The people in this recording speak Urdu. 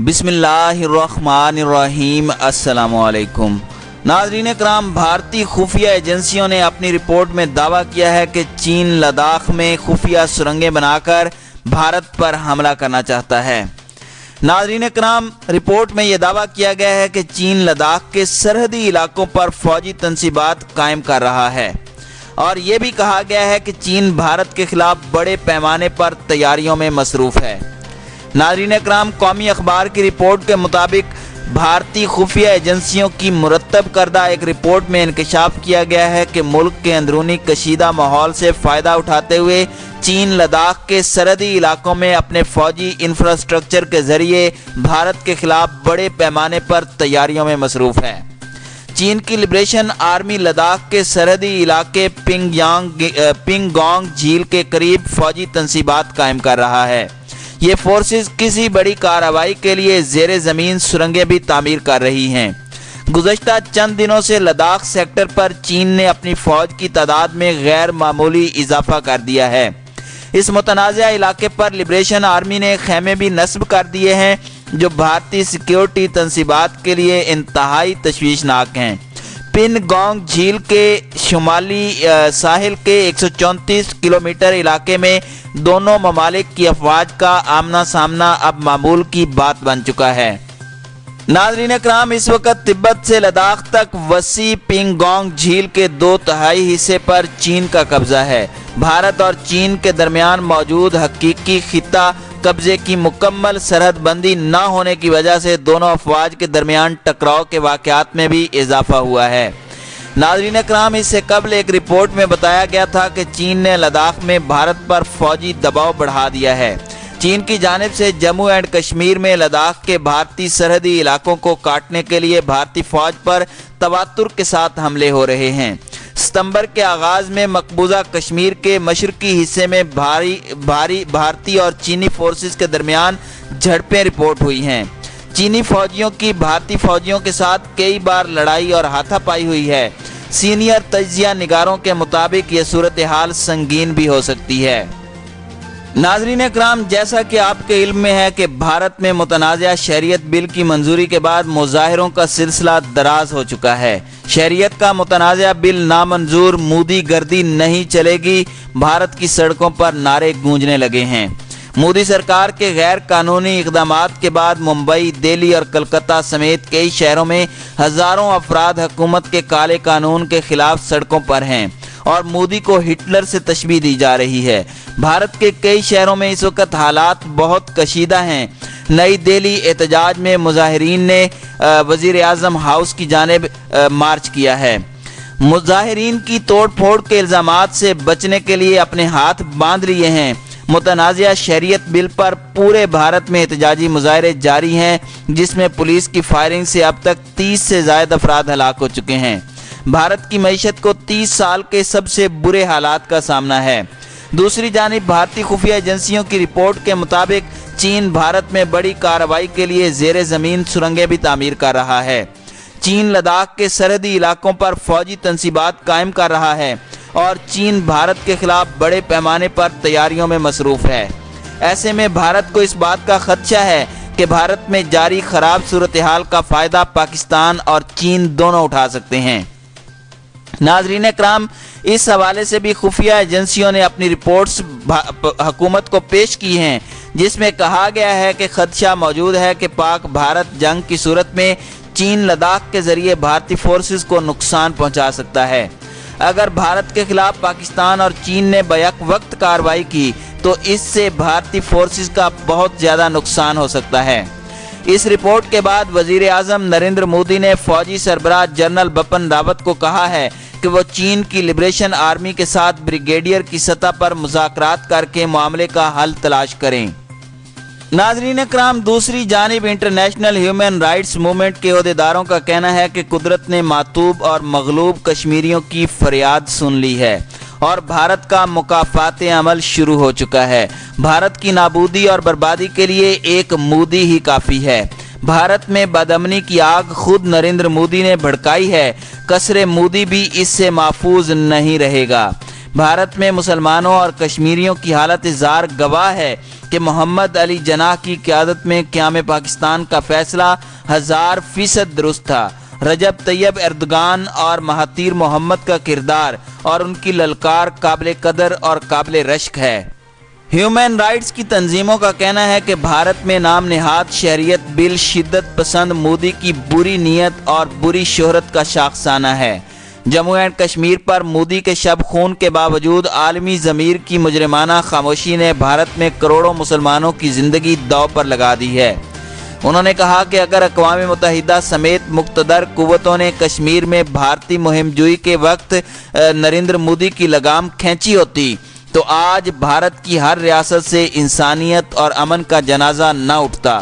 بسم اللہ الرحمن الرحیم۔ السلام علیکم ناظرین کرام، بھارتی خفیہ ایجنسیوں نے اپنی رپورٹ میں دعویٰ کیا ہے کہ چین لداخ میں خفیہ سرنگیں بنا کر بھارت پر حملہ کرنا چاہتا ہے۔ ناظرین کرام، رپورٹ میں یہ دعویٰ کیا گیا ہے کہ چین لداخ کے سرحدی علاقوں پر فوجی تنصیبات قائم کر رہا ہے، اور یہ بھی کہا گیا ہے کہ چین بھارت کے خلاف بڑے پیمانے پر تیاریوں میں مصروف ہے۔ ناظرین اکرام، قومی اخبار کی رپورٹ کے مطابق بھارتی خفیہ ایجنسیوں کی مرتب کردہ ایک رپورٹ میں انکشاف کیا گیا ہے کہ ملک کے اندرونی کشیدہ ماحول سے فائدہ اٹھاتے ہوئے چین لداخ کے سرحدی علاقوں میں اپنے فوجی انفراسٹرکچر کے ذریعے بھارت کے خلاف بڑے پیمانے پر تیاریوں میں مصروف ہے۔ چین کی لبریشن آرمی لداخ کے سرحدی علاقے پنگ گونگ جھیل کے قریب فوجی تنصیبات قائم کر رہا ہے۔ یہ فورسز کسی بڑی کارروائی کے لیے زیر زمین سرنگیں بھی تعمیر کر رہی ہیں۔ گزشتہ چند دنوں سے لداخ سیکٹر پر چین نے اپنی فوج کی تعداد میں غیر معمولی اضافہ کر دیا ہے۔ اس متنازع علاقے پر لبریشن آرمی نے خیمے بھی نصب کر دیے ہیں جو بھارتی سیکیورٹی تنصیبات کے لیے انتہائی تشویشناک ہیں۔ پن گونگ جھیل کے شمالی ساحل کے 134 کلومیٹر علاقے میں دونوں ممالک کی افواج کا آمنا سامنا اب معمول کی بات بن چکا ہے۔ ناظرین اکرام، اس وقت تبت سے لداخ تک وسیع پنگ گونگ جھیل کے 2/3 حصے پر چین کا قبضہ ہے۔ بھارت اور چین کے درمیان موجود حقیقی خطہ قبضے کی مکمل سرحد بندی نہ ہونے کی وجہ سے دونوں افواج کے درمیان ٹکراؤ کے واقعات میں بھی اضافہ ہوا ہے۔ ناظرین اکرام، اس سے قبل ایک رپورٹ میں بتایا گیا تھا کہ چین نے لداخ میں بھارت پر فوجی دباؤ بڑھا دیا ہے۔ چین کی جانب سے جموں اینڈ کشمیر میں لداخ کے بھارتی سرحدی علاقوں کو کاٹنے کے لیے بھارتی فوج پر تواتر کے ساتھ حملے ہو رہے ہیں۔ ستمبر کے آغاز میں مقبوضہ کشمیر کے مشرقی حصے میں بھارتی اور چینی فورسز کے درمیان جھڑپیں رپورٹ ہوئی ہیں۔ چینی فوجیوں کی بھارتی فوجیوں کے ساتھ کئی بار لڑائی اور ہاتھا پائی ہوئی ہے۔ سینئر تجزیہ نگاروں کے مطابق یہ صورتحال سنگین بھی ہو سکتی ہے۔ ناظرین اکرام، جیسا کہ آپ کے علم میں ہے کہ بھارت میں متنازع شہریت بل کی منظوری کے بعد مظاہروں کا سلسلہ دراز ہو چکا ہے۔ شہریت کا متنازع بل نامنظور، مودی گردی نہیں چلے گی، بھارت کی سڑکوں پر نعرے گونجنے لگے ہیں۔ مودی سرکار کے غیر قانونی اقدامات کے بعد ممبئی، دہلی اور کلکتہ سمیت کئی شہروں میں ہزاروں افراد حکومت کے کالے قانون کے خلاف سڑکوں پر ہیں اور مودی کو ہٹلر سے تشبیہ دی جا رہی ہے۔ بھارت کے کئی شہروں میں اس وقت حالات بہت کشیدہ ہیں۔ نئی دہلی احتجاج میں مظاہرین نے وزیر اعظم ہاؤس کی جانب مارچ کیا ہے۔ مظاہرین کی توڑ پھوڑ کے الزامات سے بچنے کے لیے اپنے ہاتھ باندھ لیے ہیں۔ متنازع شہریت بل پر پورے بھارت میں احتجاجی مظاہرے جاری ہیں، جس میں پولیس کی فائرنگ سے اب تک 30 سے زائد افراد ہلاک ہو چکے ہیں۔ بھارت کی معیشت کو 30 سال کے سب سے برے حالات کا سامنا ہے۔ دوسری جانب بھارتی خفیہ ایجنسیوں کی رپورٹ کے مطابق چین بھارت میں بڑی کارروائی کے لیے زیر زمین سرنگیں بھی تعمیر کر رہا ہے۔ چین لداخ کے سرحدی علاقوں پر فوجی تنصیبات قائم کر رہا ہے اور چین بھارت کے خلاف بڑے پیمانے پر تیاریوں میں مصروف ہے۔ ایسے میں بھارت کو اس بات کا خدشہ ہے کہ بھارت میں جاری خراب صورتحال کا فائدہ پاکستان اور چین دونوں اٹھا سکتے ہیں۔ ناظرین اکرام، اس حوالے سے بھی خفیہ ایجنسیوں نے اپنی رپورٹس حکومت کو پیش کی ہیں، جس میں کہا گیا ہے کہ خدشہ موجود ہے کہ پاک بھارت جنگ کی صورت میں چین لداخ کے ذریعے بھارتی فورسز کو نقصان پہنچا سکتا ہے۔ اگر بھارت کے خلاف پاکستان اور چین نے بیک وقت کارروائی کی تو اس سے بھارتی فورسز کا بہت زیادہ نقصان ہو سکتا ہے۔ اس رپورٹ کے بعد وزیر اعظم نریندر مودی نے فوجی سربراہ جنرل بپن راوت کو کہا ہے کہ وہ چین کی لبریشن آرمی کے ساتھ بریگیڈیئر کی سطح پر مذاکرات کر کے معاملے کا حل تلاش کریں۔ ناظرین اکرام، دوسری جانب انٹرنیشنل ہیومن رائٹس موومنٹ کے عہدیداروں کا کہنا ہے کہ قدرت نے معتوب اور مغلوب کشمیریوں کی فریاد سن لی ہے اور بھارت کا مکافات عمل شروع ہو چکا ہے۔ بھارت کی نابودی اور بربادی کے لیے ایک مودی ہی کافی ہے۔ بھارت میں بدامنی کی آگ خود نریندر مودی نے بھڑکائی ہے۔ قصر مودی بھی اس سے محفوظ نہیں رہے گا۔ بھارت میں مسلمانوں اور کشمیریوں کی حالت زار گواہ ہے کہ محمد علی جناح کی قیادت میں قیام پاکستان کا فیصلہ 1000% درست تھا۔ رجب طیب ایردگان اور مہاتیر محمد کا کردار اور ان کی للکار قابل قدر اور قابل رشک ہے۔ ہیومن رائٹس کی تنظیموں کا کہنا ہے کہ بھارت میں نام نہاد شہریت بل شدت پسند مودی کی بری نیت اور بری شہرت کا شاخسانہ ہے۔ جموں اینڈ کشمیر پر مودی کے شب خون کے باوجود عالمی ضمیر کی مجرمانہ خاموشی نے بھارت میں کروڑوں مسلمانوں کی زندگی داؤ پر لگا دی ہے۔ انہوں نے کہا کہ اگر اقوام متحدہ سمیت مقتدر قوتوں نے کشمیر میں بھارتی مہم جوئی کے وقت نریندر مودی کی لگام کھینچی ہوتی تو آج بھارت کی ہر ریاست سے انسانیت اور امن کا جنازہ نہ اٹھتا۔